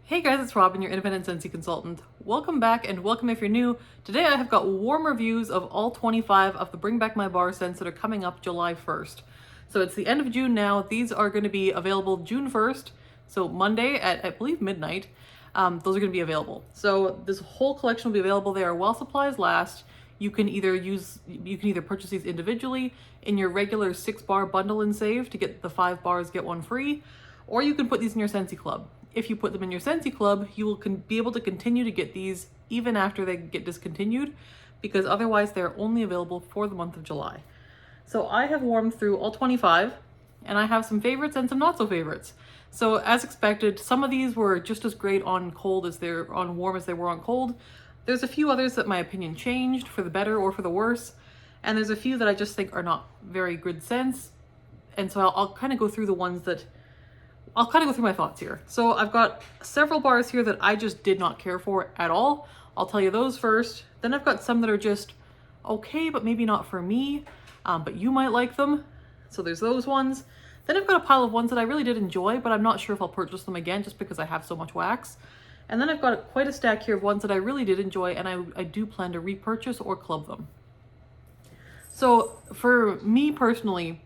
Hey guys, it's Robin, your independent Scentsy consultant. Welcome back and welcome if you're new. Today I have got warm reviews of all 25 of the Bring Back My Bar scents that are coming up July 1st. So it's the end of June now. These are going to be available June 1st, so Monday at I believe midnight. Those are going to be available. So this whole collection will be available there while supplies last. You can either purchase these individually in your regular 6-bar bundle and save to get the 5 bars get one free, or you can put these in your Scentsy Club. If you put them in your Scentsy Club, you will be able to continue to get these even after they get discontinued, because otherwise they're only available for the month of July. So I have warmed through all 25, and I have some favorites and some not so favorites. So as expected, some of these were just as great on cold as they're on warm as they were on cold. There's a few others that my opinion changed for the better or for the worse, and there's a few that I just think are not very good scents. And so I'll kind of go through the ones that I'll kind of go through my thoughts here. So I've got several bars here that I just did not care for at all. I'll tell you those first. Then I've got some that are just okay, but maybe not for me, but you might like them. So there's those ones. Then I've got a pile of ones that I really did enjoy, but I'm not sure if I'll purchase them again just because I have so much wax. And then I've got quite a stack here of ones that I really did enjoy, and I do plan to repurchase or club them. So for me personally,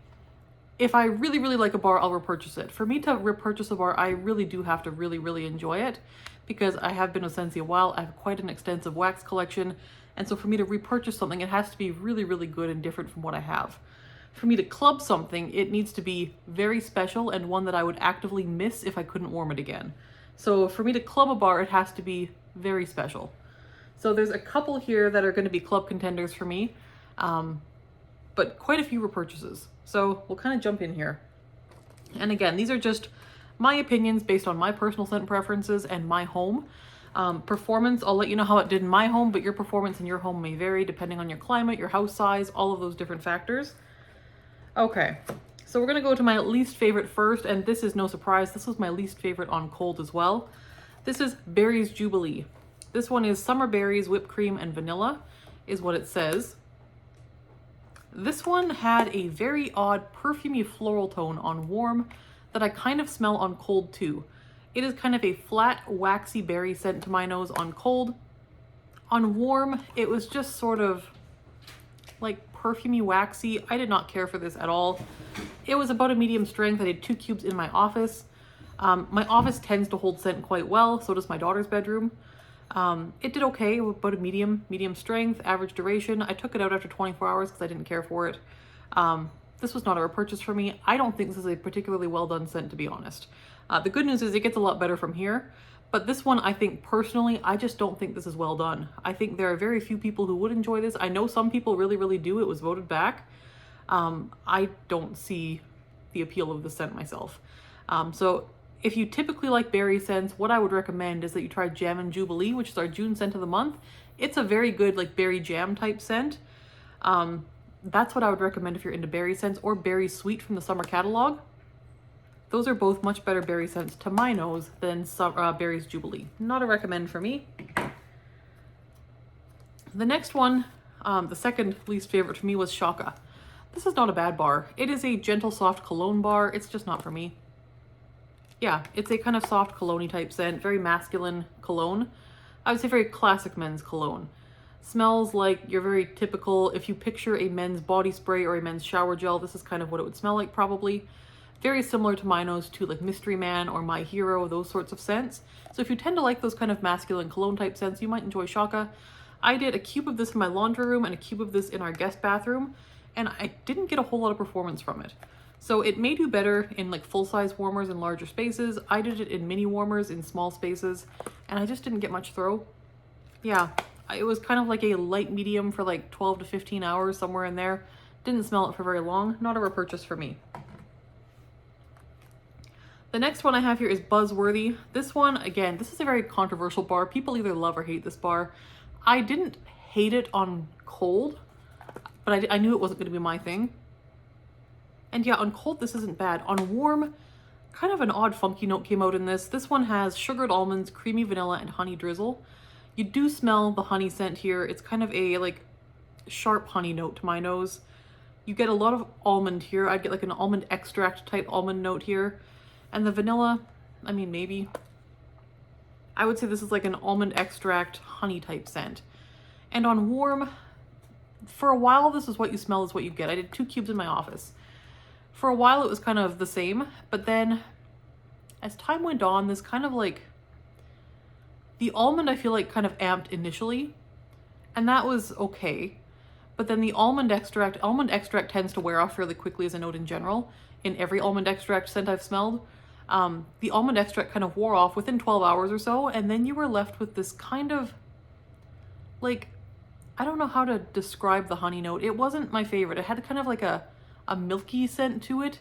if I really, really like a bar, I'll repurchase it. For me to repurchase a bar, I really do have to really enjoy it, because I have been with Scentsy a while. I have quite an extensive wax collection. And so for me to repurchase something, it has to be really, really good and different from what I have. For me to club something, it needs to be very special and one that I would actively miss if I couldn't warm it again. So for me to club a bar, it has to be very special. So there's a couple here that are going to be club contenders for me, but quite a few repurchases. So we'll kind of jump in here. And again, these are just my opinions based on my personal scent preferences and my home. Performance, I'll let you know how it did in my home, but your performance in your home may vary depending on your climate, your house size, all of those different factors. Okay, so we're gonna go to my least favorite first, and this is no surprise. This was my least favorite on cold as well. This is Berries Jubilee. This one is summer berries, whipped cream, and vanilla, is what it says. This one had a very odd perfumey floral tone on warm that I kind of smell on cold too. It is kind of a flat, waxy berry scent to my nose on cold. On warm, it was just sort of like perfumey, waxy. I did not care for this at all. It was about a medium strength. I did 2 cubes in my office. My office tends to hold scent quite well, so does my daughter's bedroom. It did okay, about a medium strength, average duration. I took it out after 24 hours because I didn't care for it. This was not a repurchase for me. I don't think this is a particularly well done scent, to be honest. The good news is it gets a lot better from here, but this one, I think personally, I just don't think this is well done. I think there are very few people who would enjoy this. I know some people really do. It was voted back. I don't see the appeal of the scent myself. So if you typically like berry scents, what I would recommend is that you try Jam and Jubilee, which is our June scent of the month. It's a very good like berry jam type scent. That's what I would recommend if you're into berry scents, or Berry Sweet from the summer catalog. Those are both much better berry scents to my nose than Berries Jubilee. Not a recommend for me. The next one, the second least favorite for me, was Shaka. This is not a bad bar. It is a gentle, soft cologne bar. It's just not for me. Yeah, it's a kind of soft cologne-y type scent, very masculine cologne. I would say very classic men's cologne. Smells like your very typical, if you picture a men's body spray or a men's shower gel, this is kind of what it would smell like probably. Very similar to my nose to like Mystery Man or My Hero, those sorts of scents. So if you tend to like those kind of masculine cologne type scents, you might enjoy Shaka. I did a cube of this in my laundry room and a cube of this in our guest bathroom, and I didn't get a whole lot of performance from it. So it may do better in like full-size warmers in larger spaces. I did it in mini warmers in small spaces, and I just didn't get much throw. Yeah, it was kind of like a light medium for like 12 to 15 hours, somewhere in there. Didn't smell it for very long. Not a repurchase for me. The next one I have here is Buzzworthy. This one, again, this is a very controversial bar. People either love or hate this bar. I didn't hate it on cold, but I knew it wasn't going to be my thing. And yeah, on cold, this isn't bad. On warm, kind of an odd funky note came out in this. This one has sugared almonds, creamy vanilla, and honey drizzle. You do smell the honey scent here. It's kind of a like sharp honey note to my nose. You get a lot of almond here. I'd get like an almond extract type almond note here. And the vanilla, I mean, maybe. I would say this is like an almond extract honey type scent. And on warm, for a while, this is what you smell is what you get. I did 2 cubes in my office. For a while, it was kind of the same, but then as time went on, this kind of like, the almond I feel like kind of amped initially, and that was okay. But then the almond extract tends to wear off fairly quickly as a note in general, in every almond extract scent I've smelled. The almond extract kind of wore off within 12 hours or so, and then you were left with this kind of, like, I don't know how to describe the honey note. It wasn't my favorite. It had kind of like a milky scent to it,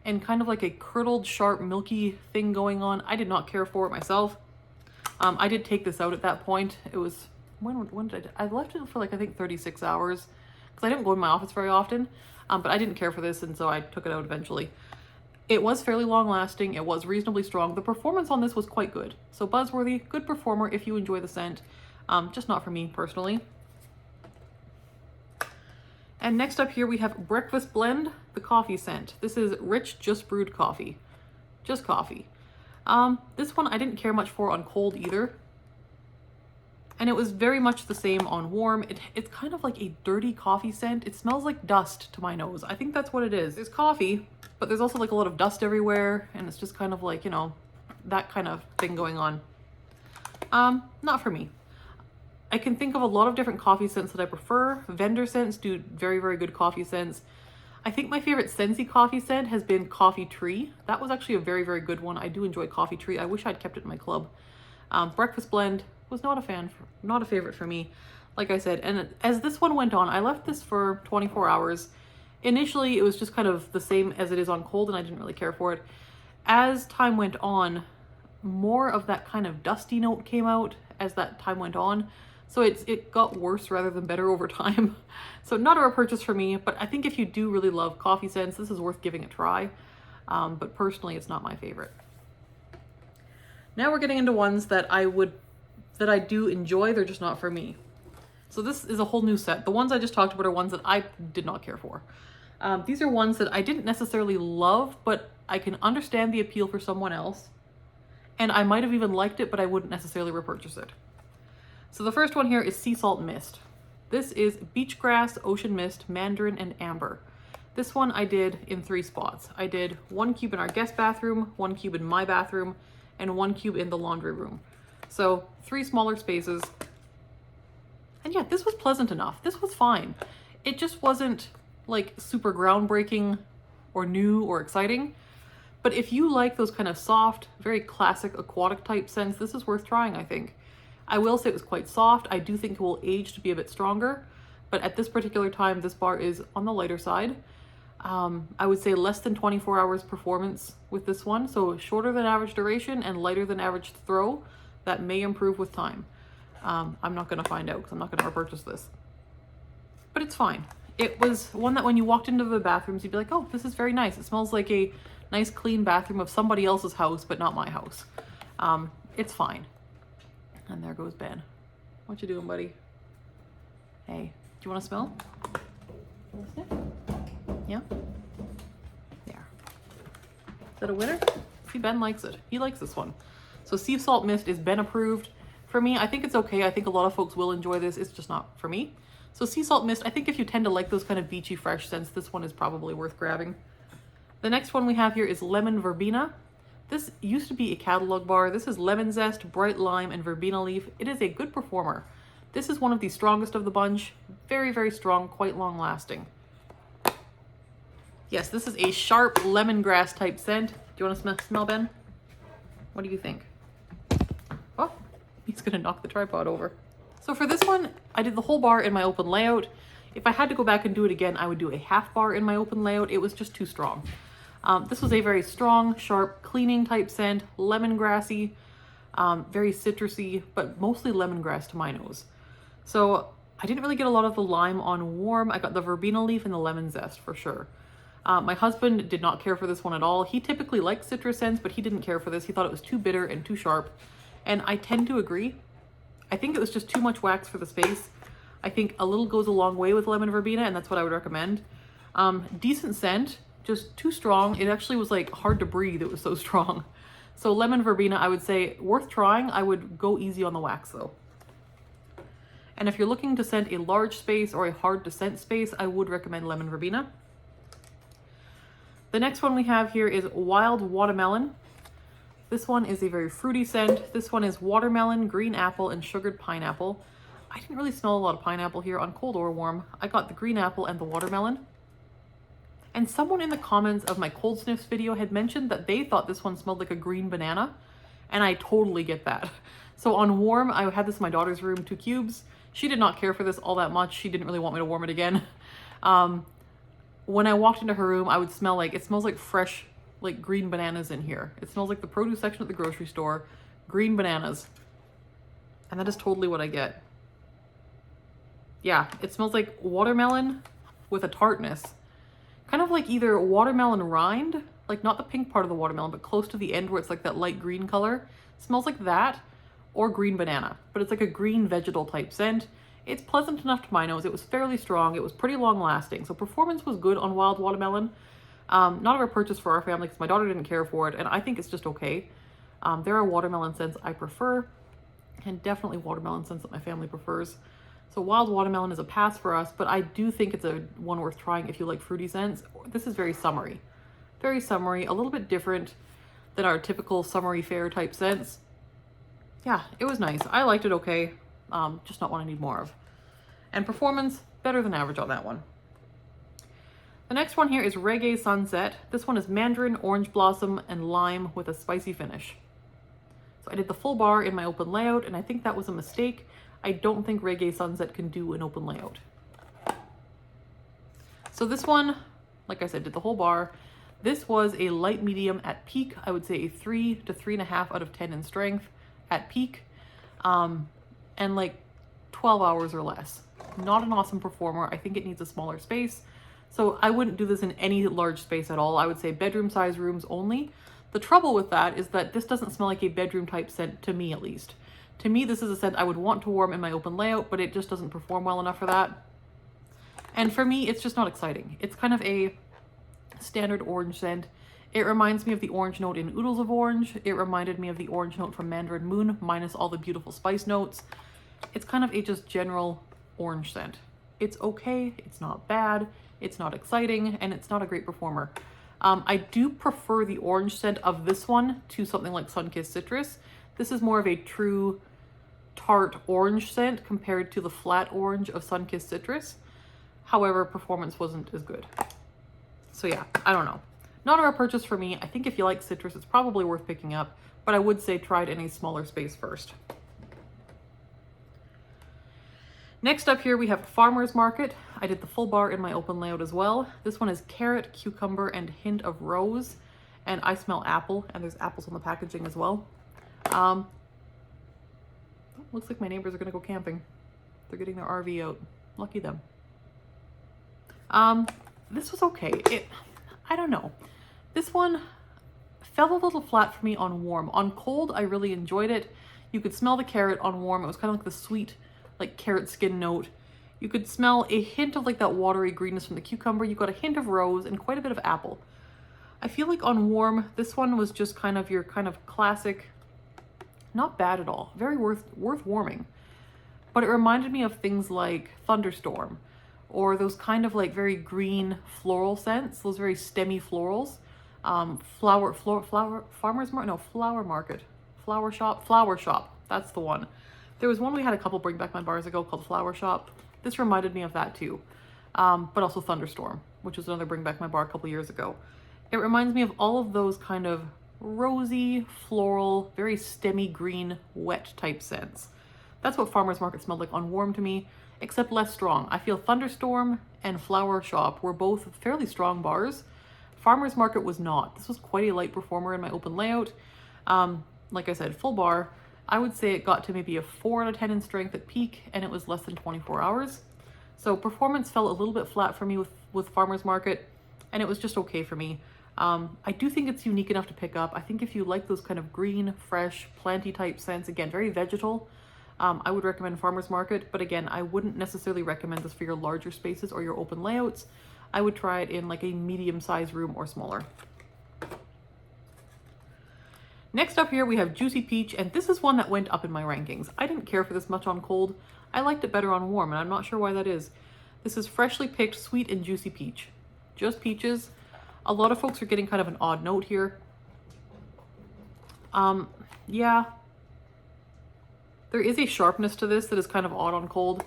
and kind of like a curdled, sharp, milky thing going on. I did not care for it myself. I did take this out at that point. It was, when did I left it for like, I think 36 hours, because I didn't go in my office very often, but I didn't care for this, and so I took it out eventually. It was fairly long lasting. It was reasonably strong. The performance on this was quite good. So Buzzworthy, good performer if you enjoy the scent. Just not for me personally. And next up here we have Breakfast Blend, the coffee scent. This is rich, just brewed coffee. Just coffee. This one I didn't care much for on cold either. And it was very much the same on warm. It's kind of like a dirty coffee scent. It smells like dust to my nose. I think that's what it is. There's coffee, but there's also like a lot of dust everywhere, and it's just kind of like, you know, that kind of thing going on. Not for me. I can think of a lot of different coffee scents that I prefer. Vendor scents do very, very good coffee scents. I think my favorite Scentsy coffee scent has been Coffee Tree. That was actually a very, very good one. I do enjoy Coffee Tree. I wish I'd kept it in my club. Breakfast Blend was not a favorite for me, like I said. And as this one went on, I left this for 24 hours. Initially, it was just kind of the same as it is on cold, and I didn't really care for it. As time went on, more of that kind of dusty note came out as that time went on. So it got worse rather than better over time. So not a repurchase for me, but I think if you do really love coffee scents, this is worth giving a try. But personally, it's not my favorite. Now we're getting into ones that I do enjoy, they're just not for me. So this is a whole new set. The ones I just talked about are ones that I did not care for. These are ones that I didn't necessarily love, but I can understand the appeal for someone else. And I might have even liked it, but I wouldn't necessarily repurchase it. So the first one here is Sea Salt Mist. This is Beach Grass, Ocean Mist, Mandarin, and Amber. This one I did in 3 spots. I did 1 cube in our guest bathroom, 1 cube in my bathroom, and 1 cube in the laundry room. So 3 smaller spaces. And yeah, this was pleasant enough. This was fine. It just wasn't like super groundbreaking or new or exciting. But if you like those kind of soft, very classic aquatic type scents, this is worth trying, I think. I will say it was quite soft. I do think it will age to be a bit stronger, but at this particular time, this bar is on the lighter side. I would say less than 24 hours performance with this one. So shorter than average duration and lighter than average throw. That may improve with time. I'm not going to find out because I'm not going to repurchase this. But it's fine. It was one that when you walked into the bathrooms, you'd be like, oh, this is very nice. It smells like a nice clean bathroom of somebody else's house, but not my house. It's fine. And there goes Ben. What you doing, buddy? Hey, do you want to smell? Yeah? There. Is that a winner? See, Ben likes it. He likes this one. So Sea Salt Mist is Ben approved. For me, I think it's okay. I think a lot of folks will enjoy this. It's just not for me. So Sea Salt Mist, I think if you tend to like those kind of beachy, fresh scents, this one is probably worth grabbing. The next one we have here is Lemon Verbena. This used to be a catalog bar. This is lemon zest, bright lime, and verbena leaf. It is a good performer. This is one of the strongest of the bunch. Very, very strong, quite long lasting. Yes, this is a sharp lemongrass type scent. Do you want to smell, Ben? What do you think? Oh, he's gonna knock the tripod over. So for this one, I did the whole bar in my open layout. If I had to go back and do it again, I would do a half bar in my open layout. It was just too strong. This was a very strong, sharp, cleaning type scent, lemongrassy, very citrusy, but mostly lemongrass to my nose. So I didn't really get a lot of the lime on warm. I got the verbena leaf and the lemon zest for sure. My husband did not care for this one at all. He typically likes citrus scents, but he didn't care for this. He thought it was too bitter and too sharp. And I tend to agree. I think it was just too much wax for the space. I think a little goes a long way with lemon verbena, and that's what I would recommend. Decent scent, just too strong. It actually was like hard to breathe. It was so strong. So lemon verbena, I would say worth trying. I would go easy on the wax though. And if you're looking to scent a large space or a hard to scent space, I would recommend lemon verbena. The next one we have here is Wild WhataMelon. This one is a very fruity scent. This one is watermelon, green apple, and sugared pineapple. I didn't really smell a lot of pineapple here on cold or warm. I got the green apple and the watermelon. And someone in the comments of my cold sniffs video had mentioned that they thought this one smelled like a green banana. And I totally get that. So on warm, I had this in my daughter's room, 2 cubes. She did not care for this all that much. She didn't really want me to warm it again. When I walked into her room, I would smell like, it smells like fresh, like green bananas in here. It smells like the produce section at the grocery store, green bananas. And that is totally what I get. Yeah, it smells like watermelon with a tartness. Kind of like either watermelon rind, like not the pink part of the watermelon, but close to the end where it's like that light green color. It smells like that, or green banana, but it's like a green vegetal type scent. It's pleasant enough to my nose. It was fairly strong. It was pretty long lasting. So performance was good on Wild WhataMelon. Not of a purchase for our family because my daughter didn't care for it, and I think it's just okay. There are watermelon scents I prefer, and definitely watermelon scents that my family prefers. So Wild WhataMelon is a pass for us, but I do think it's a one worth trying if you like fruity scents. This is very summery. Very summery, a little bit different than our typical summery fair type scents. Yeah, it was nice. I liked it okay. Just not what I need more of. And performance, better than average on that one. The next one here is Reggae Sunset. This one is mandarin, orange blossom, and lime with a spicy finish. So I did the full bar in my open layout, and I think that was a mistake. I don't think Reggae Sunset can do an open layout. So this one, like I said, did the whole bar. This was a light medium at peak. I would say a 3 to 3.5 out of 10 in strength at peak. And like 12 hours or less. Not an awesome performer. I think it needs a smaller space. So I wouldn't do this in any large space at all. I would say bedroom size rooms only. The trouble with that is that this doesn't smell like a bedroom type scent, to me at least. To me, this is a scent I would want to warm in my open layout, but it just doesn't perform well enough for that. And for me, it's just not exciting. It's kind of a standard orange scent. It reminds me of the orange note in Oodles of Orange. It reminded me of the orange note from Mandarin Moon, minus all the beautiful spice notes. It's kind of a just general orange scent. It's okay, it's not bad, it's not exciting, and it's not a great performer. I do prefer the orange scent of this one to something like Sunkissed Citrus. This is more of a true tart orange scent compared to the flat orange of Sunkissed Citrus. However, performance wasn't as good. So yeah, I don't know. Not a purchase for me. I think if you like citrus, it's probably worth picking up, but I would say try it in a smaller space first. Next up here, we have Farmer's Market. I did the full bar in my open layout as well. This one is carrot, cucumber, and hint of rose. And I smell apple, and there's apples on the packaging as well. Looks like my neighbors are gonna go camping. They're getting their RV out. Lucky them. This was okay. I don't know. This one fell a little flat for me on warm. On cold, I really enjoyed it. You could smell the carrot on warm. It was kind of like the sweet, like carrot skin note. You could smell a hint of like that watery greenness from the cucumber. You got a hint of rose and quite a bit of apple. I feel like on warm, this one was just kind of your kind of classic, not bad at all. Very worth warming. But it reminded me of things like Thunderstorm, or those kind of like very green floral scents, those very stemmy florals. Flower Shop, that's the one. There was one we had a couple Bring Back My Bars ago called Flower Shop. This reminded me of that too. But also Thunderstorm, which was another Bring Back My Bar a couple years ago. It reminds me of all of those kind of rosy, floral, very stemmy green, wet type scents. That's what Farmer's Market smelled like on warm to me, except less strong. I feel Thunderstorm and Flower Shop were both fairly strong bars. Farmer's Market was not. This was quite a light performer in my open layout. Like I said, full bar. I would say it got to maybe a 4 out of 10 in strength at peak, and it was less than 24 hours. So performance fell a little bit flat for me with Farmer's Market, and it was just okay for me. I do think it's unique enough to pick up. I think if you like those kind of green, fresh, planty type scents, again, very vegetal, I would recommend Farmer's Market. But again, I wouldn't necessarily recommend this for your larger spaces or your open layouts. I would try it in like a medium-sized room or smaller. Next up here we have Juicy Peach, and this is one that went up in my rankings. I didn't care for this much on cold. I liked it better on warm, and I'm not sure why that is. This is freshly picked sweet and juicy peach. Just peaches. A lot of folks are getting kind of an odd note here. Yeah. There is a sharpness to this that is kind of odd on cold.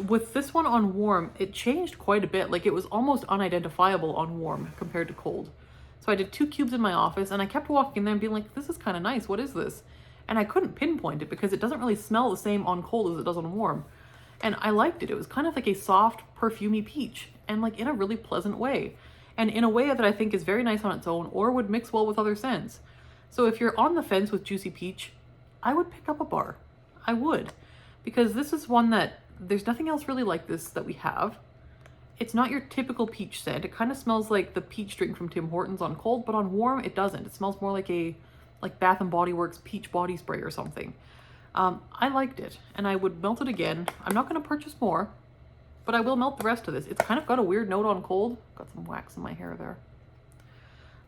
With this one on warm, it changed quite a bit. Like, it was almost unidentifiable on warm compared to cold. So I did 2 cubes in my office, and I kept walking in there and being like, this is kind of nice. What is this? And I couldn't pinpoint it because it doesn't really smell the same on cold as it does on warm. And I liked it. It was kind of like a soft, perfumey peach, and like in a really pleasant way. And in a way that I think is very nice on its own or would mix well with other scents. So if you're on the fence with Juicy Peach, I would pick up a bar. I would. Because this is one that, there's nothing else really like this that we have. It's not your typical peach scent. It kind of smells like the peach drink from Tim Hortons on cold, but on warm, it doesn't. It smells more like a Bath & Body Works peach body spray or something. I liked it, and I would melt it again. I'm not going to purchase more, but I will melt the rest of this. It's kind of got a weird note on cold. Got some wax in my hair there.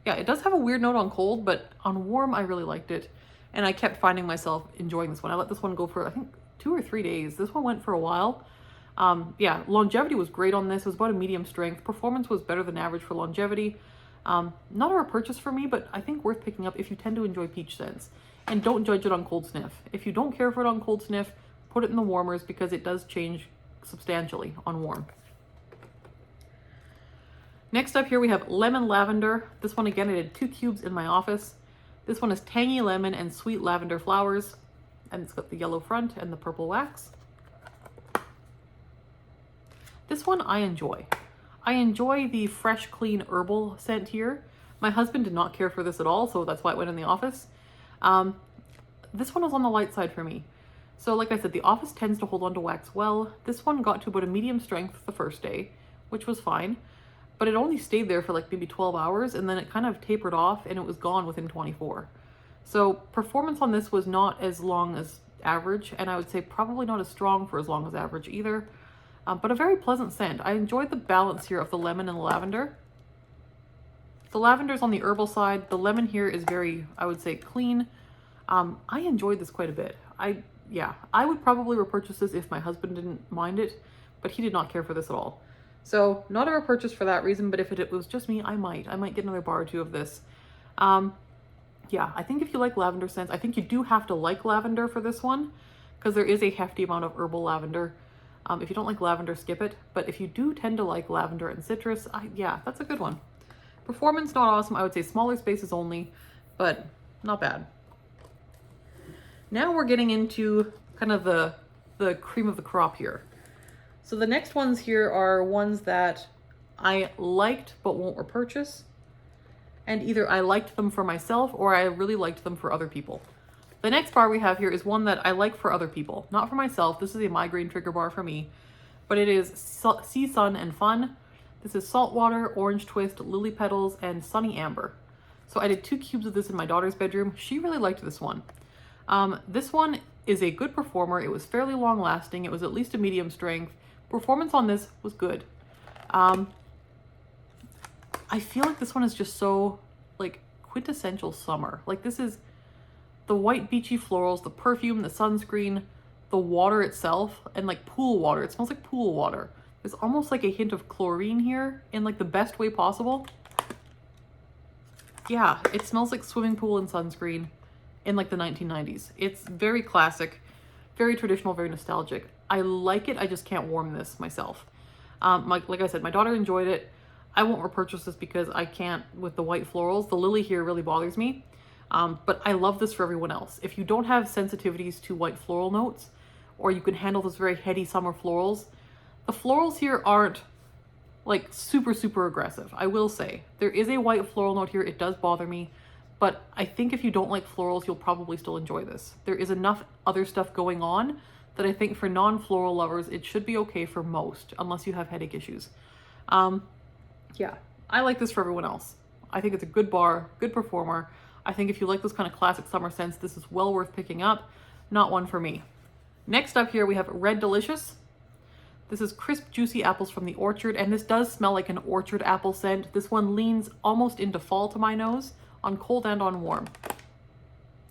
Yeah, it does have a weird note on cold, but on warm, I really liked it. And I kept finding myself enjoying this one. I let this one go for, I think, 2 or 3 days. This one went for a while. Yeah, longevity was great on this. It was about a medium strength. Performance was better than average for longevity. Not a repurchase for me, but I think worth picking up if you tend to enjoy peach scents. And don't judge it on cold sniff. If you don't care for it on cold sniff, put it in the warmers because it does change substantially on warm. Next up here we have Lemon Lavender. This one again, I did 2 cubes in my office. This one is tangy lemon and sweet lavender flowers. And it's got the yellow front and the purple wax. This one I enjoy. I enjoy the fresh, clean herbal scent here. My husband did not care for this at all, so that's why it went in the office. This one was on the light side for me. So like I said, the office tends to hold on to wax well. This one got to about a medium strength the first day, which was fine. But it only stayed there for like maybe 12 hours, and then it kind of tapered off and it was gone within 24. So performance on this was not as long as average, and I would say probably not as strong for as long as average either. But a very pleasant scent. I enjoyed the balance here of the lemon and the lavender. The lavender's on the herbal side. The lemon here is very, I would say, clean. I enjoyed this quite a bit. I would probably repurchase this if my husband didn't mind it, but he did not care for this at all. So not a repurchase for that reason, but if it was just me, I might get another bar or 2 of this. Yeah, I think if you like lavender scents, I think you do have to like lavender for this one, because there is a hefty amount of herbal lavender. If you don't like lavender, skip it. But if you do tend to like lavender and citrus, yeah, that's a good one. Performance, not awesome. I would say smaller spaces only, but not bad. Now we're getting into kind of the cream of the crop here. So the next ones here are ones that I liked but won't repurchase. And either I liked them for myself or I really liked them for other people. The next bar we have here is one that I like for other people, not for myself. This is a migraine trigger bar for me, but it is Sea Sun and Fun. This is Saltwater, Orange Twist, Lily Petals, and Sunny Amber. So I did 2 cubes of this in my daughter's bedroom. She really liked this one. This one is a good performer. It was fairly long lasting. It was at least a medium strength. Performance on this was good. I feel like this one is just so like quintessential summer. Like, this is the white beachy florals, the perfume, the sunscreen, the water itself, and like pool water. It smells like pool water. There's almost like a hint of chlorine here in like the best way possible. Yeah, it smells like swimming pool and sunscreen in like the 1990s. It's very classic, very traditional, very nostalgic. I like it. I just can't warm this myself. Like I said, my daughter enjoyed it. I won't repurchase this because I can't with the white florals. The lily here really bothers me. But I love this for everyone else. If you don't have sensitivities to white floral notes, or you can handle those very heady summer florals, the florals here aren't like super, super aggressive. I will say there is a white floral note here. It does bother me, but I think if you don't like florals, you'll probably still enjoy this. There is enough other stuff going on that I think for non-floral lovers, it should be okay for most, unless you have headache issues. Yeah, I like this for everyone else. I think it's a good bar, good performer. I think if you like those kind of classic summer scents, this is well worth picking up. Not one for me. Next up here, we have Red Delicious. This is crisp, juicy apples from the orchard, and this does smell like an orchard apple scent. This one leans almost into fall to my nose, on cold and on warm.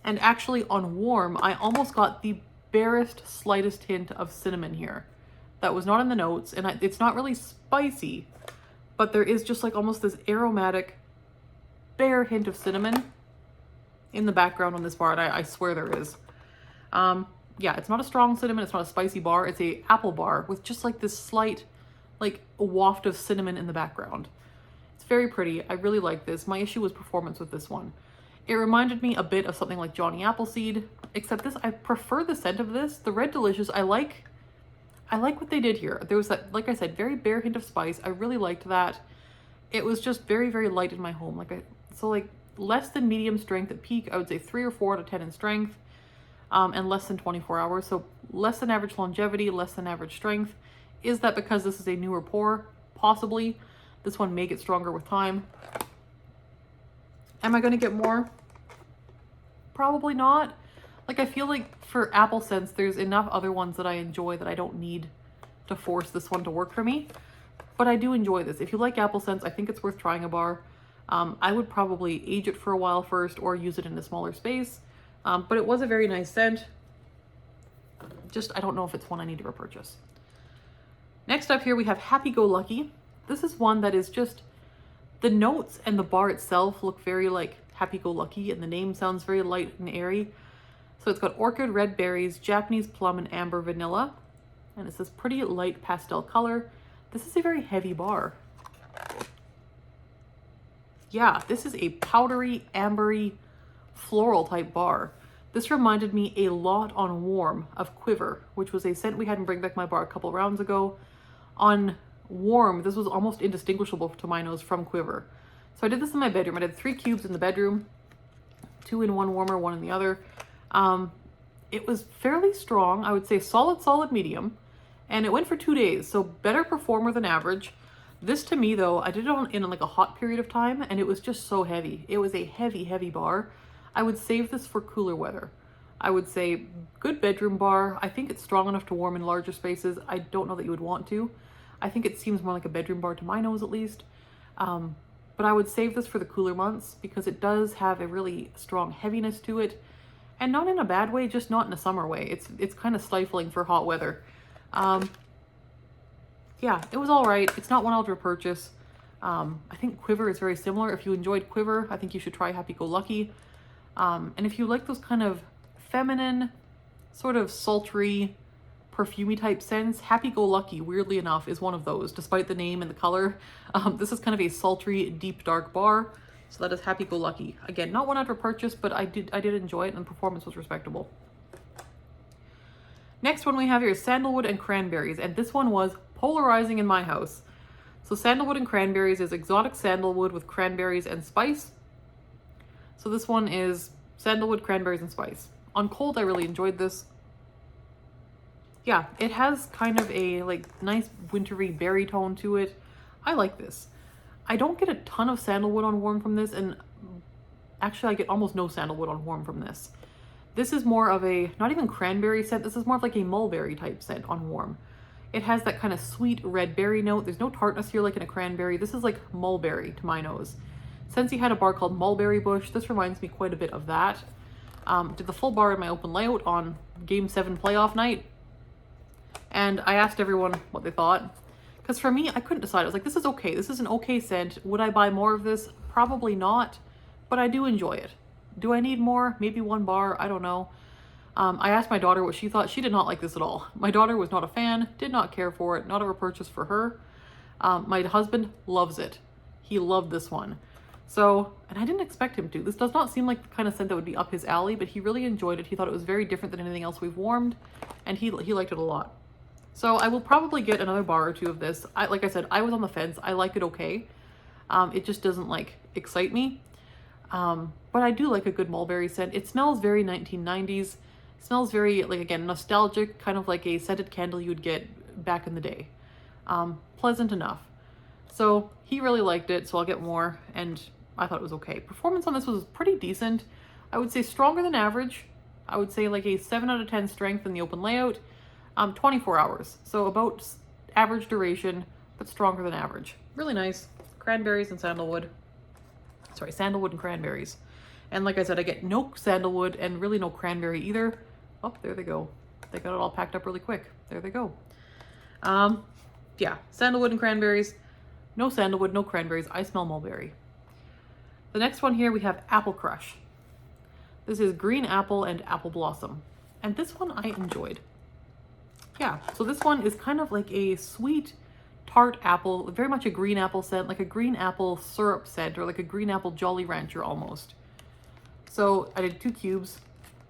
And actually on warm, I almost got the barest, slightest hint of cinnamon here. That was not in the notes, and it's not really spicy, but there is just like almost this aromatic, bare hint of cinnamon in the background on this bar, and I swear there is. Yeah, it's not a strong cinnamon, it's not a spicy bar, it's a apple bar with just like this slight, like a waft of cinnamon in the background. It's very pretty. I really like this. My issue was performance with this one. It reminded me a bit of something like Johnny Appleseed, except this, I prefer the scent of this. The Red Delicious, I like what they did here. There was that, like I said, very bare hint of spice. I really liked that. It was just very, very light in my home. So less than medium strength at peak. I would say 3 or 4 out of 10 in strength, and less than 24 hours. So less than average longevity, less than average strength. Is that because this is a newer pour? Possibly. This one may get stronger with time. Am I going to get more? Probably not. Like, I feel like for apple scents, there's enough other ones that I enjoy that I don't need to force this one to work for me. But I do enjoy this. If you like apple scents, I think it's worth trying a bar. I would probably age it for a while first or use it in a smaller space. But it was a very nice scent. Just, I don't know if it's one I need to repurchase. Next up here, we have Happy Go Lucky. This is one that is just, the notes and the bar itself look very like Happy Go Lucky, and the name sounds very light and airy. So it's got orchid, red berries, Japanese plum, and amber vanilla. And it's this pretty light pastel color. This is a very heavy bar. Yeah, this is a powdery, ambery, floral type bar. This reminded me a lot on warm of Quiver, which was a scent we had in Bring Back My Bar a couple rounds ago. On warm, this was almost indistinguishable to my nose from Quiver. So I did this in my bedroom. I did 3 cubes in the bedroom, 2 in one warmer, 1 in the other. It was fairly strong. I would say solid medium, and it went for 2 days. So better performer than average. This to me though, I did it in like a hot period of time, and it was just so heavy. It was a heavy bar. I would save this for cooler weather. I would say good bedroom bar. I think it's strong enough to warm in larger spaces. I don't know that you would want to. I think it seems more like a bedroom bar to my nose at least. But I would save this for the cooler months because it does have a really strong heaviness to it. And not in a bad way, just not in a summer way. It's kind of stifling for hot weather. Yeah, it was all right. It's not one I'll repurchase. I think Quiver is very similar. If you enjoyed Quiver, I think you should try Happy Go Lucky. And if you like those kind of feminine, sort of sultry, perfumey type scents, Happy Go Lucky, weirdly enough, is one of those, despite the name and the color. This is kind of a sultry, deep, dark bar. So that is Happy Go Lucky. Again, not one I'd repurchase, but I did enjoy it, and the performance was respectable. Next one we have here is Sandalwood and Cranberries, and this one was polarizing in my house. So Sandalwood and Cranberries is exotic sandalwood with cranberries and spice. So this one is sandalwood, cranberries, and spice. On cold, I really enjoyed this. Yeah, it has kind of a like nice wintry berry tone to it. I like this. I don't get a ton of sandalwood on warm from this, and actually I get almost no sandalwood on warm from this. This is more of a, not even cranberry scent, this is more of like a mulberry type scent on warm. It has that kind of sweet red berry note. There's no tartness here like in a cranberry. This is like mulberry to my nose. Scentsy had a bar called Mulberry Bush. This reminds me quite a bit of that. Did the full bar in my open layout on Game 7 playoff night. And I asked everyone what they thought. Because for me, I couldn't decide. I was like, this is okay. This is an okay scent. Would I buy more of this? Probably not. But I do enjoy it. Do I need more? Maybe 1 bar? I don't know. I asked my daughter what she thought. She did not like this at all. My daughter was not a fan, did not care for it, not a repurchase for her. My husband loves it. He loved this one. So, and I didn't expect him to. This does not seem like the kind of scent that would be up his alley, but he really enjoyed it. He thought it was very different than anything else we've warmed, and he liked it a lot. So I will probably get another bar or 2 of this. Like I said, I was on the fence. I like it okay. It just doesn't like excite me. But I do like a good mulberry scent. It smells very 1990s. It smells very, like, again, nostalgic, kind of like a scented candle you would get back in the day. Pleasant enough. So he really liked it, so I'll get more, and I thought it was okay. Performance on this was pretty decent. I would say stronger than average. I would say like a 7 out of 10 strength in the open layout. 24 hours. So about average duration, but stronger than average. Really nice. Cranberries and sandalwood. Sorry, sandalwood and cranberries. And like I said, I get no sandalwood and really no cranberry either. Oh, there they go. They got it all packed up really quick. There they go. Yeah, sandalwood and cranberries. No sandalwood, no cranberries. I smell mulberry. The next one here we have Apple Crush. This is green apple and apple blossom. And this one I enjoyed. Yeah, so this one is kind of like a sweet tart apple, very much a green apple scent, like a green apple syrup scent, or like a green apple Jolly Rancher almost. So I did 2 cubes.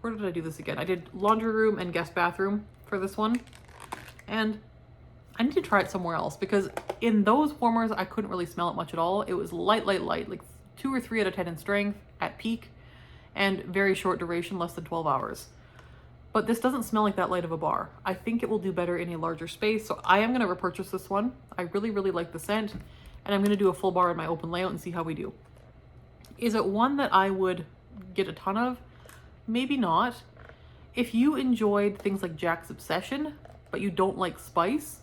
Where did I do this again? I did laundry room and guest bathroom for this one. And I need to try it somewhere else because in those warmers, I couldn't really smell it much at all. It was light, like 2 or 3 out of 10 in strength at peak and very short duration, less than 12 hours. But this doesn't smell like that light of a bar. I think it will do better in a larger space. So I am going to repurchase this one. I really, really like the scent and I'm going to do a full bar in my open layout and see how we do. Is it one that I would get a ton of? Maybe not. If you enjoyed things like Jack's Obsession, but you don't like spice,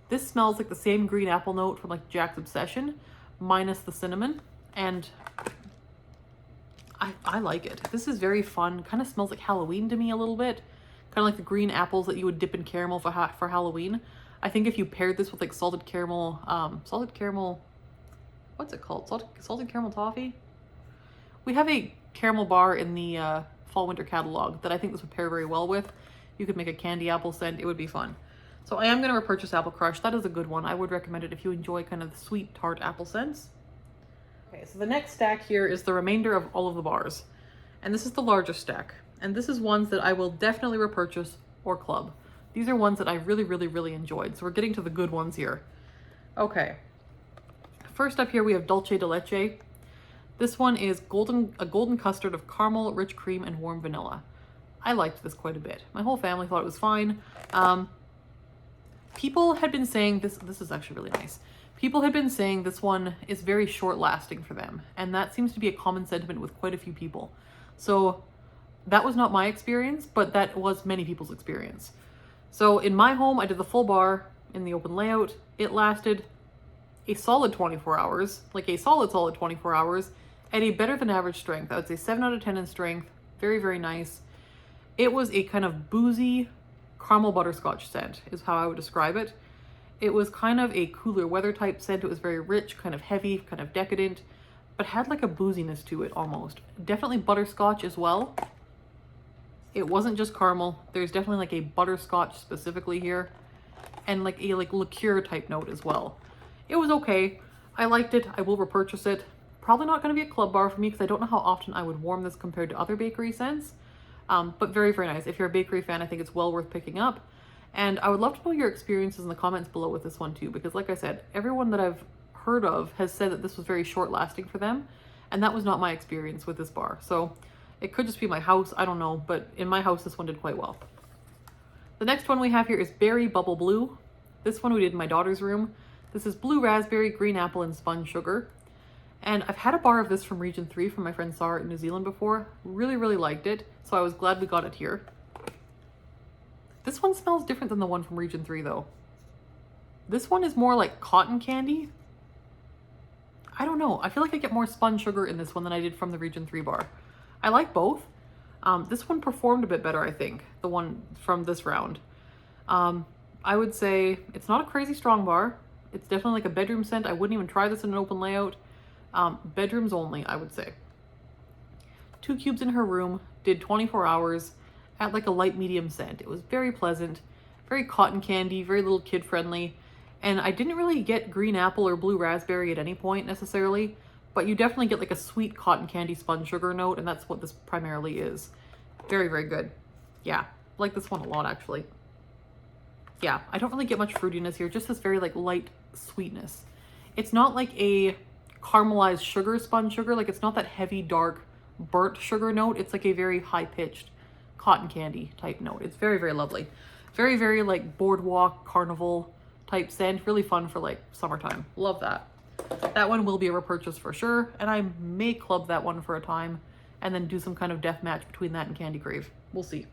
this smells like the same green apple note from like Jack's Obsession, minus the cinnamon, and I like it. This is very fun. Kind of smells like Halloween to me a little bit. Kind of like the green apples that you would dip in caramel for Halloween. I think if you paired this with like salted caramel, what's it called? Salted caramel toffee? We have a caramel bar in the fall winter catalog that I think this would pair very well with. You could make a candy apple scent. It would be fun. So I am going to repurchase Apple Crush. That is a good one. I would recommend it if you enjoy kind of the sweet tart apple scents. Okay, so the next stack here is the remainder of all of the bars. And this is the largest stack. And this is ones that I will definitely repurchase or club. These are ones that I really, really, really enjoyed. So we're getting to the good ones here. Okay. First up here we have Dulce De Leche. This one is a golden custard of caramel, rich cream, and warm vanilla. I liked this quite a bit. My whole family thought it was fine. People had been saying this is actually really nice. People had been saying this one is very short lasting for them. And that seems to be a common sentiment with quite a few people. So that was not my experience, but that was many people's experience. So in my home, I did the full bar in the open layout. It lasted a solid 24 hours, like a solid 24 hours at a better than average strength. I would say 7 out of 10 in strength. Very, very nice. It was a kind of boozy caramel butterscotch scent is how I would describe it. It was kind of a cooler weather type scent. It was very rich, kind of heavy, kind of decadent, but had like a booziness to it almost. Definitely butterscotch as well. It wasn't just caramel. There's definitely like a butterscotch specifically here and like a liqueur type note as well. It was okay. I liked it. I will repurchase it. Probably not going to be a club bar for me because I don't know how often I would warm this compared to other bakery scents. But very, very nice. If you're a bakery fan, I think it's well worth picking up. And I would love to know your experiences in the comments below with this one too, because like I said, everyone that I've heard of has said that this was very short lasting for them. And that was not my experience with this bar. So it could just be my house. I don't know. But in my house, this one did quite well. The next one we have here is Berry Bubble Blue. This one we did in my daughter's room. This is blue raspberry, green apple, and spun sugar. And I've had a bar of this from Region 3 from my friend Sarah in New Zealand before. Really, really liked it. So I was glad we got it here. This one smells different than the one from Region 3 though. This one is more like cotton candy. I don't know. I feel like I get more spun sugar in this one than I did from the Region 3 bar. I like both. This one performed a bit better, I think. The one from this round. I would say it's not a crazy strong bar. It's definitely like a bedroom scent. I wouldn't even try this in an open layout. Bedrooms only, I would say. 2 cubes in her room, did 24 hours at like a light medium scent. It was very pleasant, very cotton candy, very little kid friendly. And I didn't really get green apple or blue raspberry at any point necessarily, but you definitely get like a sweet cotton candy spun sugar note, and that's what this primarily is. Very, very good. Yeah, like this one a lot actually. Yeah, I don't really get much fruitiness here, just this very like light sweetness. It's not like a caramelized sugar spun sugar, like it's not that heavy, dark, burnt sugar note. It's like a very high-pitched cotton candy type note. It's very, very lovely. Very, very like boardwalk, carnival type scent. Really fun for like summertime. Love that. That one will be a repurchase for sure, and I may club that one for a time and then do some kind of death match between that and Candy Crave. We'll see.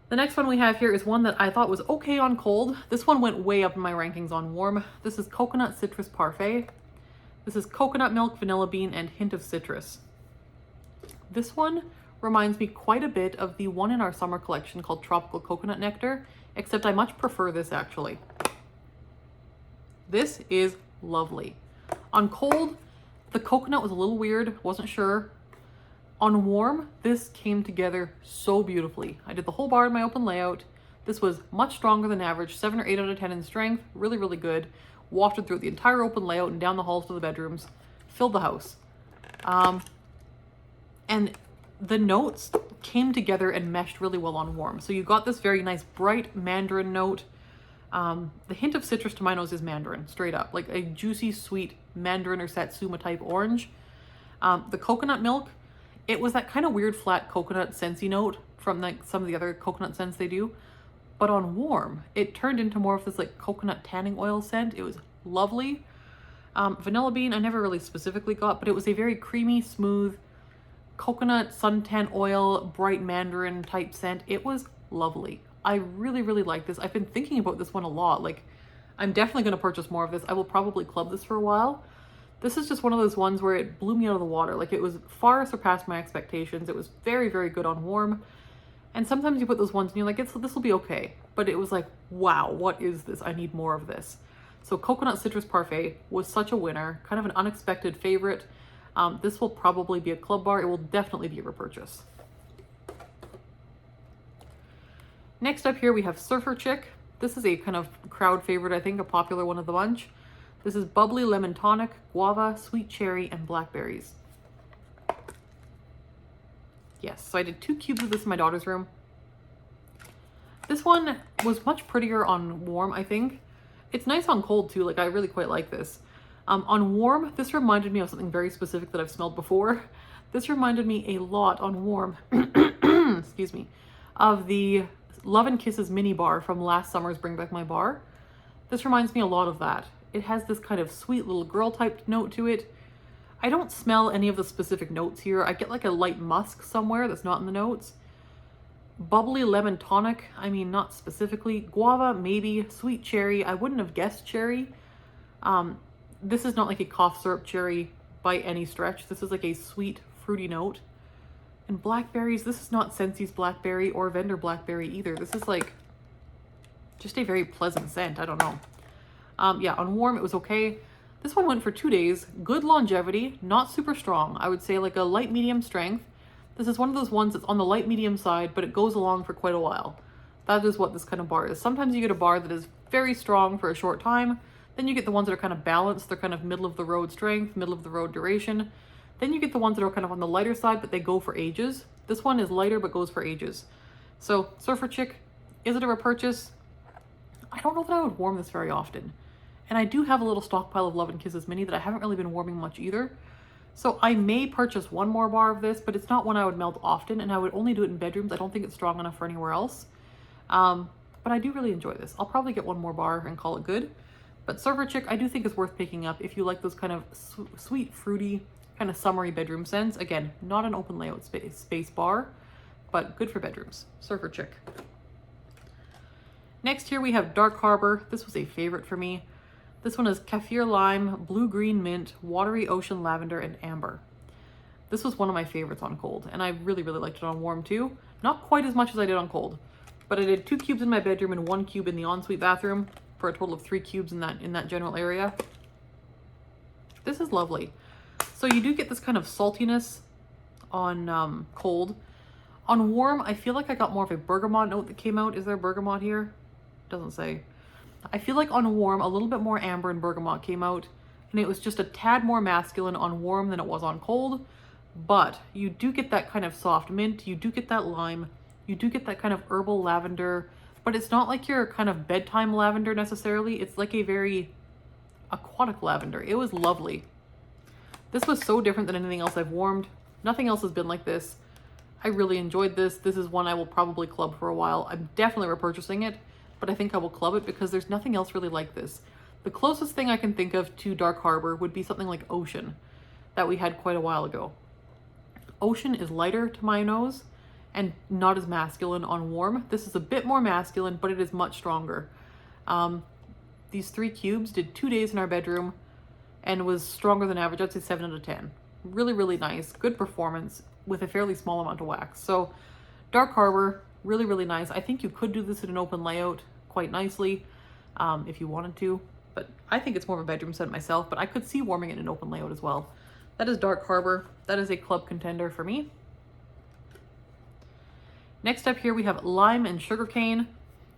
The next one we have here is one that I thought was okay on cold. This one went way up in my rankings on warm. This is Coconut Citrus Parfait. This is coconut milk, vanilla bean, and hint of citrus. This one reminds me quite a bit of the one in our summer collection called Tropical Coconut Nectar, except I much prefer this actually. This is lovely. On cold, the coconut was a little weird, wasn't sure. On warm, this came together so beautifully. I did the whole bar in my open layout. This was much stronger than average, 7 or 8 out of 10 in strength, really, really good. Wafted through the entire open layout and down the halls to the bedrooms, filled the house. And the notes came together and meshed really well on warm. So you got this very nice bright mandarin note. The hint of citrus to my nose is mandarin, straight up, like a juicy, sweet mandarin or satsuma type orange. The coconut milk, it was that kind of weird flat coconut scentsy note from like some of the other coconut scents they do. But on warm, it turned into more of this like coconut tanning oil scent. It was lovely. Vanilla bean, I never really specifically got, but it was a very creamy, smooth coconut suntan oil, bright mandarin type scent. It was lovely. I really, really like this. I've been thinking about this one a lot. Like, I'm definitely going to purchase more of this. I will probably club this for a while. This is just one of those ones where it blew me out of the water. Like, it was far surpassed my expectations. It was very, very good on warm. And sometimes you put those ones and you're like, this will be okay. But it was like, wow, what is this? I need more of this. So Coconut Citrus Parfait was such a winner, kind of an unexpected favorite. This will probably be a club bar. It will definitely be a repurchase. Next up here we have Surfer Chick. This is a kind of crowd favorite, I think, a popular one of the bunch. This is bubbly lemon tonic, guava, sweet cherry, and blackberries. Yes, so I did 2 cubes of this in my daughter's room. This one was much prettier on warm, I think. It's nice on cold too, like I really quite like this. On warm, this reminded me of something very specific that I've smelled before. This reminded me a lot on warm, excuse me, of the Love and Kisses mini bar from last summer's Bring Back My Bar. This reminds me a lot of that. It has this kind of sweet little girl type note to it. I don't smell any of the specific notes here. I get like a light musk somewhere that's not in the notes. Bubbly lemon tonic, I mean, not specifically. Guava, maybe. Sweet cherry, I wouldn't have guessed cherry. This is not like a cough syrup cherry by any stretch. This is like a sweet, fruity note. And blackberries, this is not Scentsy's blackberry or Vendor blackberry either. This is like just a very pleasant scent. I don't know. Yeah, on warm, it was okay. This one went for 2 days. Good longevity, not super strong. I would say like a light medium strength. This is one of those ones that's on the light medium side, but it goes along for quite a while. That is what this kind of bar is. Sometimes you get a bar that is very strong for a short time. Then you get the ones that are kind of balanced. They're kind of middle of the road strength, middle of the road duration. Then you get the ones that are kind of on the lighter side, but they go for ages. This one is lighter, but goes for ages. So Surfer Chick, is it a repurchase? I don't know that I would warm this very often. And I do have a little stockpile of Love and Kisses mini that I haven't really been warming much either. So I may purchase one more bar of this, but it's not one I would melt often, and I would only do it in bedrooms. I don't think it's strong enough for anywhere else. But I do really enjoy this. I'll probably get one more bar and call it good. But Surfer Chick, I do think is worth picking up if you like those kind of sweet, fruity, kind of summery bedroom scents. Again, not an open layout space bar, but good for bedrooms. Surfer Chick. Next here we have Dark Harbor. This was a favorite for me. This one is Kaffir Lime, Blue Green Mint, Watery Ocean Lavender, and Amber. This was one of my favorites on cold, and I really, really liked it on warm too. Not quite as much as I did on cold, but I did 2 cubes in my bedroom and 1 cube in the ensuite bathroom for a total of 3 cubes in that general area. This is lovely. So you do get this kind of saltiness on cold. On warm, I feel like I got more of a bergamot note that came out. Is there bergamot here? Doesn't say. I feel like on warm, a little bit more amber and bergamot came out, and it was just a tad more masculine on warm than it was on cold, but you do get that kind of soft mint, you do get that lime, you do get that kind of herbal lavender, but it's not like your kind of bedtime lavender necessarily. It's like a very aquatic lavender. It was lovely. This was so different than anything else I've warmed. Nothing else has been like this. I really enjoyed this. This is one I will probably club for a while. I'm definitely repurchasing it, but I think I will club it because there's nothing else really like this. The closest thing I can think of to Dark Harbor would be something like Ocean that we had quite a while ago. Ocean is lighter to my nose and not as masculine on warm. This is a bit more masculine, but it is much stronger. These 3 cubes did 2 days in our bedroom and was stronger than average. I'd say 7 out of 10. Really, really nice. Good performance. with a fairly small amount of wax. So Dark Harbor, really, really nice. I think you could do this in an open layout quite nicely if you wanted to, but I think it's more of a bedroom scent myself, but I could see warming it in an open layout as well. That is Dark Harbor. That is a club contender for me. Next up here we have Lime and Sugarcane.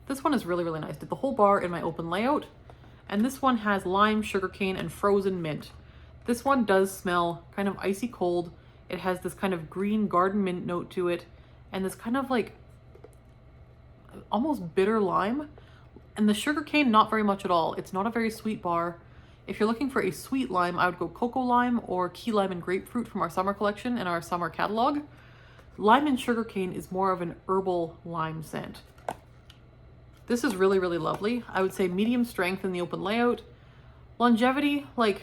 This one is really, really nice. Did the whole bar in my open layout. And this one has lime, sugarcane, and frozen mint. This one does smell kind of icy cold. It has this kind of green garden mint note to it, and this kind of like almost bitter lime. And the sugarcane, not very much at all. It's not a very sweet bar. If you're looking for a sweet lime, I would go cocoa lime or key lime and grapefruit from our summer collection and our summer catalog. Lime and sugarcane is more of an herbal lime scent. This is really, really lovely. I would say medium strength in the open layout. Longevity, like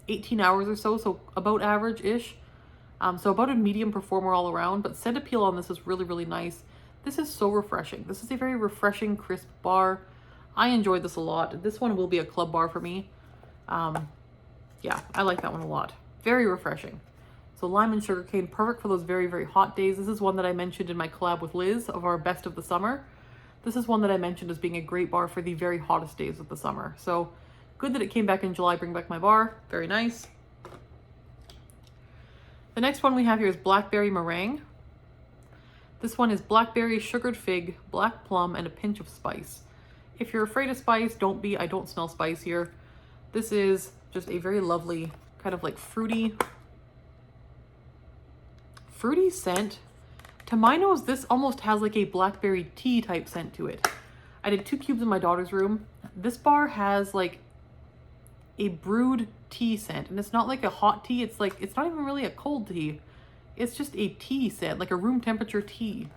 18 hours or so, so about average-ish. So about a medium performer all around, but scent appeal on this is really, really nice. This is so refreshing. This is a very refreshing, crisp bar. I enjoyed this a lot. This one will be a club bar for me. Yeah, I like that one a lot. Very refreshing. So lime and sugarcane, perfect for those very, very hot days. This is one that I mentioned in my collab with Liz of our best of the summer. This is one that I mentioned as being a great bar for the very hottest days of the summer. So good that it came back in July, bring back my bar. Very nice. The next one we have here is Blackberry Meringue. This one is blackberry, sugared fig, black plum, and a pinch of spice. If you're afraid of spice, don't be. I don't smell spice here. This is just a very lovely kind of like fruity scent. To my nose, this almost has like a blackberry tea type scent to it. I did 2 cubes in my daughter's room. This bar has like a brewed tea scent, and it's not like a hot tea. It's like, it's not even really a cold tea. It's just a tea scent, like a room temperature tea.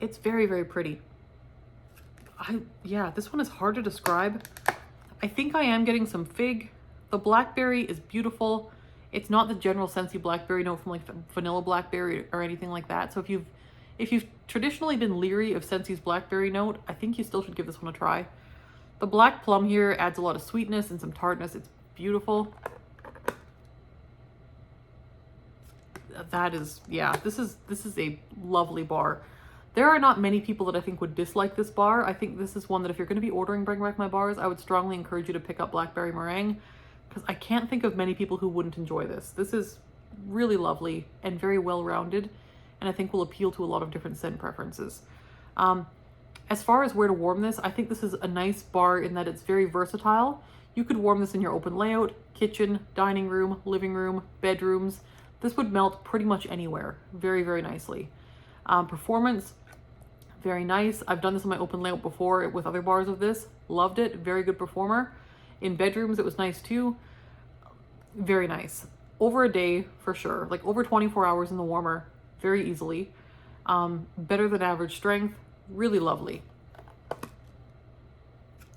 It's very, very pretty. Yeah, this one is hard to describe. I think I am getting some fig. The blackberry is beautiful. It's not the general Scentsy blackberry note from like vanilla blackberry or anything like that. So if you've traditionally been leery of Scentsy's blackberry note, I think you still should give this one a try. The black plum here adds a lot of sweetness and some tartness. It's beautiful. That is, yeah, this is a lovely bar. There are not many people that I think would dislike this bar. I think this is one that if you're going to be ordering Bring Back My Bars, I would strongly encourage you to pick up Blackberry Meringue, because I can't think of many people who wouldn't enjoy this. This is really lovely and very well-rounded, and I think will appeal to a lot of different scent preferences. As far as where to warm this, I think this is a nice bar in that it's very versatile. You could warm this in your open layout, kitchen, dining room, living room, bedrooms. This would melt pretty much anywhere very, very nicely. Performance, very nice. I've done this in my open layout before with other bars of this. Loved it. Very good performer. In bedrooms, it was nice too. Very nice. Over a day for sure. Like over 24 hours in the warmer, very easily. Better than average strength. Really lovely.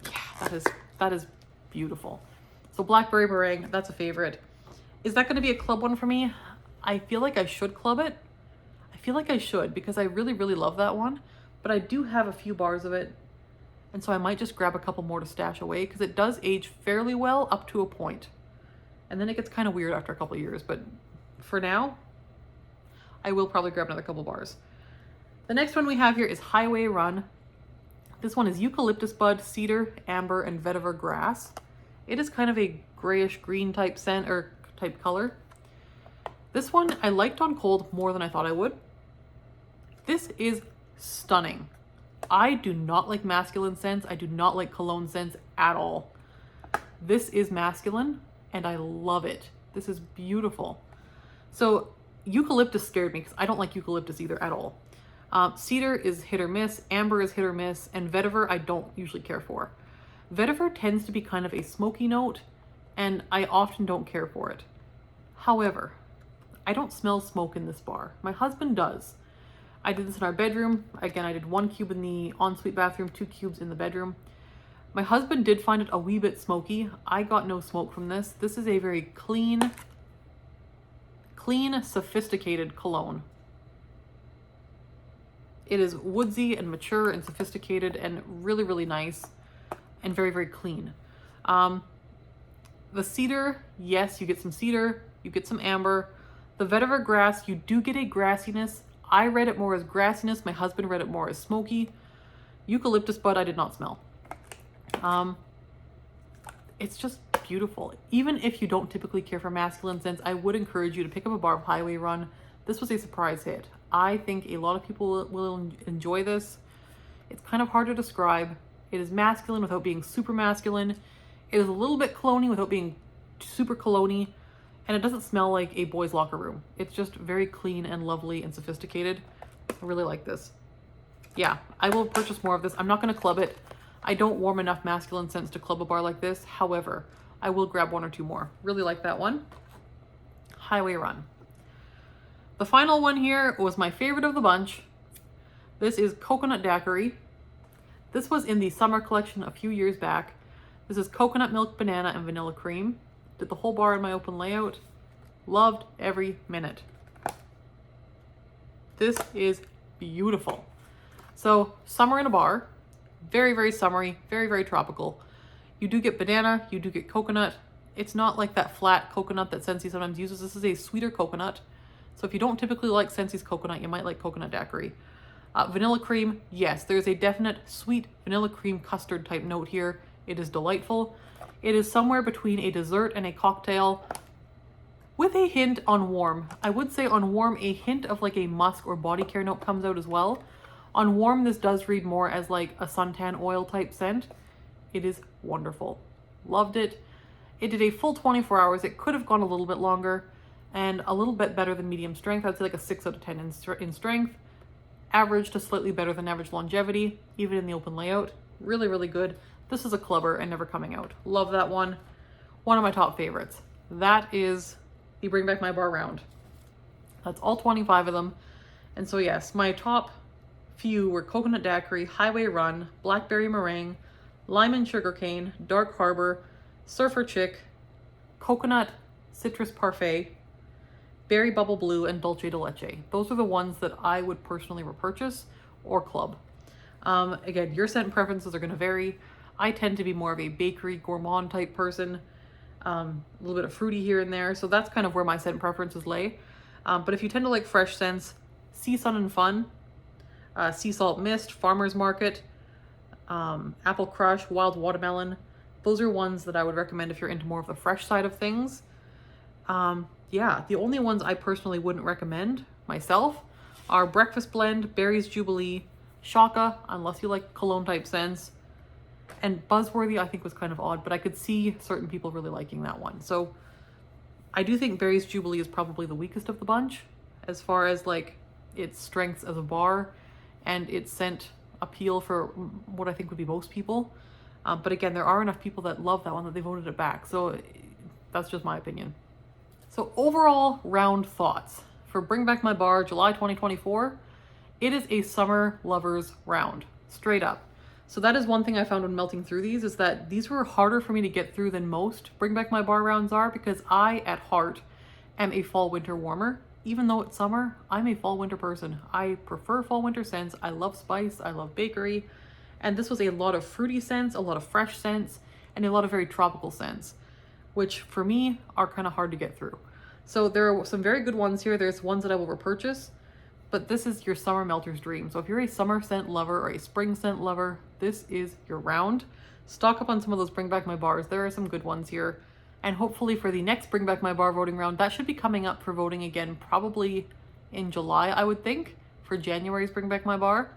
Yeah, that is beautiful. So Blackberry Meringue, that's a favorite. Is that going to be a club one for me? I feel like I should club it. I feel like I should, because I really, really love that one. But I do have a few bars of it, and so I might just grab a couple more to stash away, because it does age fairly well up to a point. And then it gets kind of weird after a couple of years, but for now, I will probably grab another couple bars. The next one we have here is Highway Run. This one is eucalyptus bud, cedar, amber, and vetiver grass. It is kind of a grayish green type scent or type color. This one I liked on cold more than I thought I would. This is stunning. I do not like masculine scents. I do not like cologne scents at all. This is masculine and I love it. This is beautiful. So eucalyptus scared me because I don't like eucalyptus either at all. Cedar is hit or miss, amber is hit or miss, and vetiver I don't usually care for. Vetiver tends to be kind of a smoky note, and I often don't care for it. However, I don't smell smoke in this bar. My husband does. I did this in our bedroom. Again, I did 1 cube in the ensuite bathroom, 2 cubes in the bedroom. My husband did find it a wee bit smoky. I got no smoke from this. This is a very clean, sophisticated cologne. It is woodsy and mature and sophisticated and really, really nice and very, very clean. The cedar, yes, you get some cedar, you get some amber. The vetiver grass, you do get a grassiness. I read it more as grassiness. My husband read it more as smoky. Eucalyptus bud I did not smell. It's just beautiful. Even if you don't typically care for masculine scents, I would encourage you to pick up a bar of Highway Run. This was a surprise hit. I think a lot of people will enjoy this. It's kind of hard to describe. It is masculine without being super masculine. It is a little bit cologne-y without being super cologne-y. And it doesn't smell like a boy's locker room. It's just very clean and lovely and sophisticated. I really like this. Yeah, I will purchase more of this. I'm not going to club it. I don't warm enough masculine scents to club a bar like this. However, I will grab 1 or 2 more. Really like that one. Highway Run. The final one here was my favorite of the bunch. This is Coconut Daiquiri. This was in the summer collection a few years back. This is coconut milk, banana, and vanilla cream. Did the whole bar in my open layout. Loved every minute. This is beautiful. So, summer in a bar. Very, very summery, very, very tropical. You do get banana, you do get coconut. It's not like that flat coconut that Scentsy sometimes uses. This is a sweeter coconut. So if you don't typically like Scentsy's coconut, you might like Coconut Daiquiri. Vanilla cream, yes, there's a definite sweet vanilla cream custard type note here. It is delightful. It is somewhere between a dessert and a cocktail with a hint on warm. I would say on warm, a hint of like a musk or body care note comes out as well. On warm, this does read more as like a suntan oil type scent. It is wonderful. Loved it. It did a full 24 hours. It could have gone a little bit longer and a little bit better than medium strength. I'd say like a 6 out of 10 in strength. Average to slightly better than average longevity, even in the open layout. Really, really good. This is a clubber and never coming out. Love that one. One of my top favorites. That is the Bring Back My Bar round. That's all 25 of them. And so yes, my top few were Coconut Daiquiri, Highway Run, Blackberry Meringue, Lime and Sugarcane, Dark Harbor, Surfer Chick, Coconut Citrus Parfait, Berry Bubble Blue, and Dulce De Leche. Those are the ones that I would personally repurchase or club. Again, your scent preferences are going to vary. I tend to be more of a bakery gourmand type person, a little bit of fruity here and there. So that's kind of where my scent preferences lay. But if you tend to like fresh scents, Sea Sun and Fun, Sea Salt Mist, Farmer's Market, Apple Crush, Wild Watermelon. Those are ones that I would recommend if you're into more of the fresh side of things. Yeah, the only ones I personally wouldn't recommend myself are Breakfast Blend, Berries Jubilee, Shaka, unless you like cologne type scents, and Buzzworthy I think was kind of odd, but I could see certain people really liking that one. So I do think Berries Jubilee is probably the weakest of the bunch as far as like its strengths as a bar and its scent appeal for what I think would be most people. But again, there are enough people that love that one that they voted it back. So that's just my opinion. So overall round thoughts for Bring Back My Bar July 2024. It is a summer lovers round, straight up. So that is one thing I found when melting through these, is that these were harder for me to get through than most Bring Back My Bar rounds are, because I, at heart, am a fall winter warmer. Even though it's summer, I'm a fall winter person. I prefer fall winter scents. I love spice, I love bakery. And this was a lot of fruity scents, a lot of fresh scents, and a lot of very tropical scents, which for me are kind of hard to get through. So there are some very good ones here. There's ones that I will repurchase, but this is your summer melter's dream. So if you're a summer scent lover or a spring scent lover, this is your round. Stock up on some of those Bring Back My Bars. There are some good ones here. And hopefully for the next Bring Back My Bar voting round, that should be coming up for voting again, probably in July, I would think, for January's Bring Back My Bar.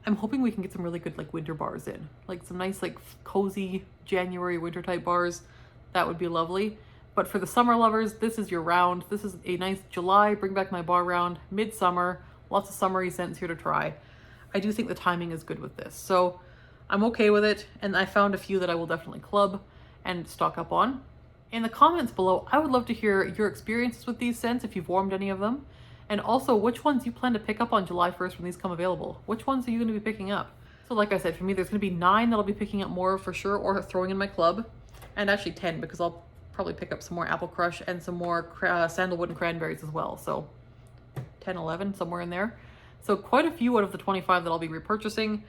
I'm hoping we can get some really good like winter bars in, like some nice like cozy January winter type bars. That would be lovely. But for the summer lovers, this is your round. This is a nice July Bring Back My Bar round, midsummer, lots of summery scents here to try. I do think the timing is good with this. So I'm okay with it. And I found a few that I will definitely club and stock up on. In the comments below, I would love to hear your experiences with these scents, if you've warmed any of them. And also which ones you plan to pick up on July 1st when these come available. Which ones are you going to be picking up? So like I said, for me, there's going to be 9 that I'll be picking up more for sure, or throwing in my club. And actually 10, because I'll probably pick up some more Apple Crush and some more Sandalwood and Cranberries as well. So 10, 11, somewhere in there. So quite a few out of the 25 that I'll be repurchasing.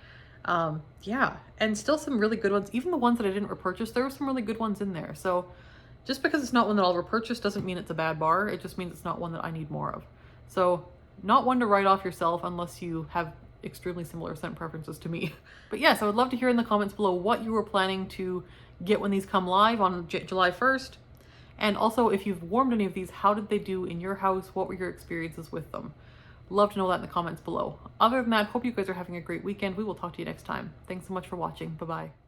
Yeah, and still some really good ones. Even the ones that I didn't repurchase, there were some really good ones in there. So Just because it's not one that I'll repurchase doesn't mean it's a bad bar. It just means it's not one that I need more of. So not one to write off yourself unless you have extremely similar scent preferences to me. But yes, I would love to hear in the comments below what you were planning to get when these come live on July 1st. And also, if you've warmed any of these, how did they do in your house? What were your experiences with them? Love to know that in the comments below. Other than that, hope you guys are having a great weekend. We will talk to you next time. Thanks so much for watching. Bye-bye.